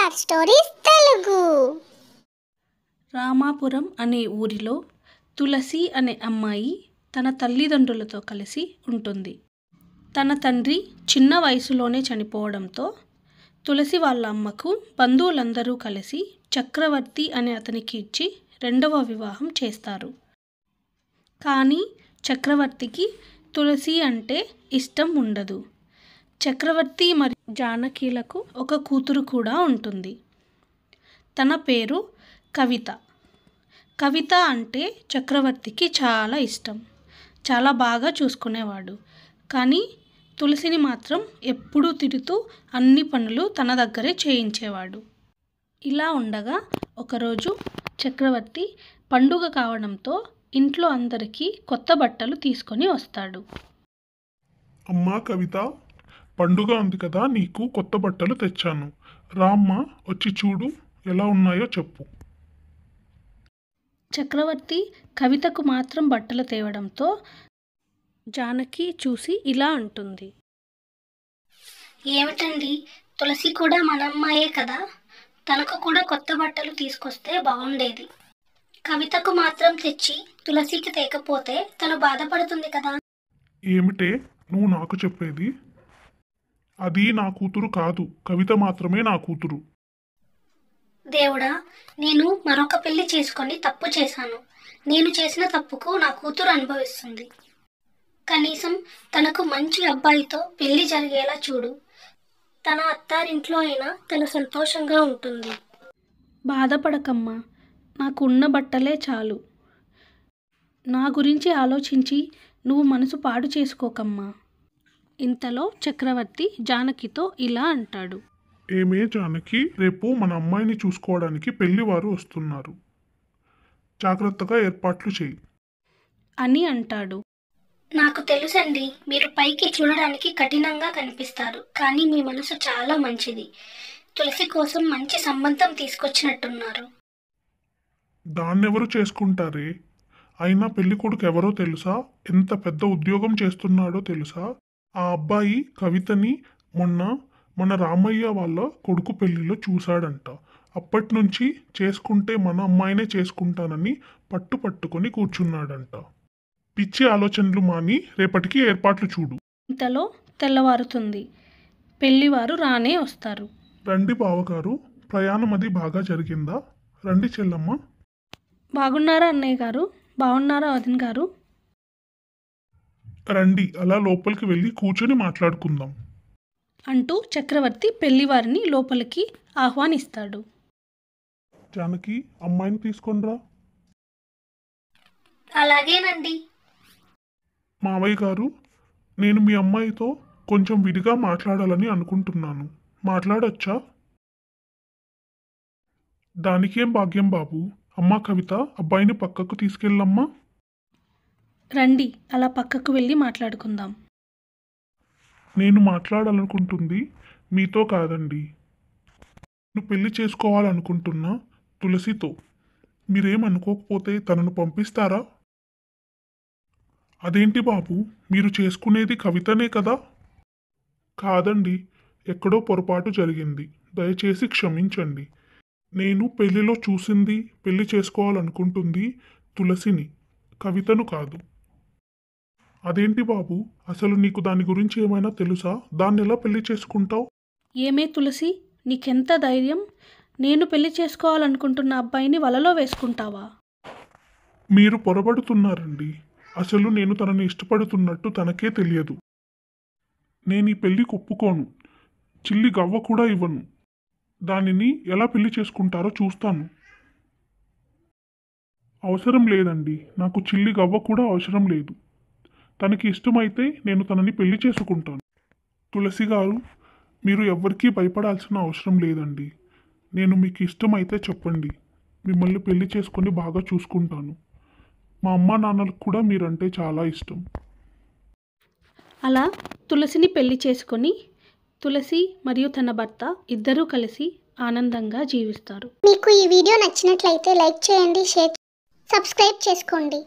Star stories Telugu. Ramapuram అనే ఊరిలో తులసి అనే అమ్మాయి తన తల్లిదండ్రులతో కలిసి ఉంటుంది. తన తండ్రి చిన్న వయసులోనే చనిపోవడంతో తులసి వాళ్ళ అమ్మకు బంధువులందరూ కలిసి చక్రవర్తి అనే అతనికి ఇచ్చి రెండవ వివాహం చేస్తారు. కానీ చక్రవర్తికి తులసి అంటే ఇష్టం ఉండదు. చక్రవర్తి మరియు జానకిలకు ఒక కూతురు కూడా ఉంటుంది. తన పేరు కవిత. కవిత అంటే చక్రవర్తికి చాలా ఇష్టం. చాలా బాగా చూసుకునేవాడు. కానీ తులసిని మాత్రం ఎప్పుడూ తిడుతూ అన్ని పనులు తన దగ్గరే చేయించేవాడు. ఇలా ఉండగా ఒకరోజు చక్రవర్తి పండుగ కావడంతో ఇంట్లో అందరికీ కొత్త బట్టలు తీసుకొని వస్తాడు. అమ్మా కవిత, పండుగ ఉంది కదా, నీకు కొత్త బట్టలు తెచ్చాను. రామ్మ, వచ్చి చూడు ఎలా ఉన్నాయో చెప్పు. చక్రవర్తి కవితకు మాత్రం బట్టలు తేవడంతో జానకి చూసి ఇలా అంటుంది. ఏమిటండి, తులసి కూడా మన అమ్మాయే కదా, తనకు కూడా కొత్త బట్టలు తీసుకొస్తే బాగుండేది. కవితకు మాత్రం తెచ్చి తులసికి తేకపోతే తను బాధపడుతుంది కదా. ఏమిటే నువ్వు నాకు చెప్పేది? అది నా కూతురు కాదు, కవిత మాత్రమే నా కూతురు. దేవుడా, నేను మరొక పెళ్లి చేసుకొని తప్పు చేశాను. నేను చేసిన తప్పుకు నా కూతురు అనుభవిస్తుంది. కనీసం తనకు మంచి అబ్బాయితో పెళ్లి జరిగేలా చూడు. తన అత్తారింట్లో అయినా తను సంతోషంగా ఉంటుంది. బాధపడకమ్మా, నాకు ఉన్న బట్టలే చాలు. నా గురించి ఆలోచించి నువ్వు మనసు పాడు చేసుకోకమ్మా. ఇంతలో చక్రవర్తి జానకితో ఇలా అంటాడు. ఏమే జానకి, రేపు మన అమ్మాయిని చూసుకోవడానికి పెళ్లివారు వస్తున్నారు. జాగ్రత్తగా ఏర్పాట్లు చేయి అని అంటాడు. నాకు తెలుసండి, మీరు పైకి చూడడానికి కఠినంగా కనిపిస్తారు, కానీ మీ మనసు చాలా మంచిది. తులసి కోసం మంచి సంబంధం తీసుకొచ్చినట్టున్నారు. దాన్నెవరు చేసుకుంటారే? అయినా పెళ్లి కొడుకు ఎవరో తెలుసా? ఎంత పెద్ద ఉద్యోగం చేస్తున్నాడో తెలుసా? ఆ అబ్బాయి కవితని మన రామయ్య వాళ్ళ కొడుకు పెళ్లిలో చూశాడంట. అప్పటి నుంచి చేసుకుంటే మన అమ్మాయినే చేసుకుంటానని పట్టుకొని కూర్చున్నాడంట. పిచ్చి ఆలోచనలు మాని రేపటికి ఏర్పాట్లు చూడు. ఇంతలో తెల్లవారుతుంది. పెళ్లివారు రానే వస్తారు. రండి బావగారు, ప్రయాణం అది బాగా జరిగిందా? రండి చెల్లమ్మ. బాగున్నారా అన్నయ్య గారు? బాగున్నారా వదిన గారు? రండి, అలా లోపలికి వెళ్ళి కూర్చొని మాట్లాడుకుందాం అంటూ చక్రవర్తి పెళ్లివారిని లోపలికి ఆహ్వానిస్తాడు. జానకి, అమ్మాయిని తీసుకొనిరా. అలాగేనండి. మావయ్య గారు, నేను మీ అమ్మాయితో కొంచెం విడిగా మాట్లాడాలని అనుకుంటున్నాను. మాట్లాడొచ్చా? దానికేం భాగ్యం బాబు. అమ్మా కవిత, అబ్బాయిని పక్కకు తీసుకెళ్ళమ్మా. రండి, అలా పక్కకు వెళ్ళి మాట్లాడుకుందాం. నేను మాట్లాడాలనుకుంటుంది మీతో కాదండి. నేను పెళ్లి చేసుకోవాలనుకుంటున్నా తులసితో. మీరేమనుకోకపోతే తనను పంపిస్తారా? అదేంటి బాబు, మీరు చేసుకునేది కవితనే కదా? కాదండి, ఎక్కడో పొరపాటు జరిగింది. దయచేసి క్షమించండి. నేను పెళ్లిలో చూసింది, పెళ్లి చేసుకోవాలనుకుంటుంది తులసిని, కవితను కాదు. అదేంటి బాబు, అసలు నీకు దాని గురించి ఏమైనా తెలుసా? దాన్ని ఎలా పెళ్లి చేసుకుంటావు? ఏమే తులసి, నీకెంత ధైర్యం? నేను పెళ్లి చేసుకోవాలనుకుంటున్న అబ్బాయిని వలలో వేసుకుంటావా? మీరు పొరబడుతున్నారండి. అసలు నేను తనని ఇష్టపడుతున్నట్టు తనకే తెలియదు. నేను ఈ పెళ్లికి ఒప్పుకోను. చిల్లి గవ్వ కూడా ఇవ్వను. దానిని ఎలా పెళ్లి చేసుకుంటారో చూస్తాను. అవసరం లేదండి, నాకు చిల్లి గవ్వ కూడా అవసరం లేదు. తనకి ఇష్టమైతే నేను తనని పెళ్లి చేసుకుంటాను. తులసి గారు, మీరు ఎవ్వరికీ భయపడాల్సిన అవసరం లేదండి. నేను మీకు ఇష్టమైతే చెప్పండి, మిమ్మల్ని పెళ్లి చేసుకొని బాగా చూసుకుంటాను. మా అమ్మా నాన్నలకు కూడా మీరంటే చాలా ఇష్టం. అలా తులసిని పెళ్లి చేసుకొని తులసి మరియు తన భర్త ఇద్దరూ కలిసి ఆనందంగా జీవిస్తారు. మీకు ఈ వీడియో నచ్చినట్లయితే లైక్ చేయండి, షేర్, సబ్స్క్రైబ్ చేసుకోండి.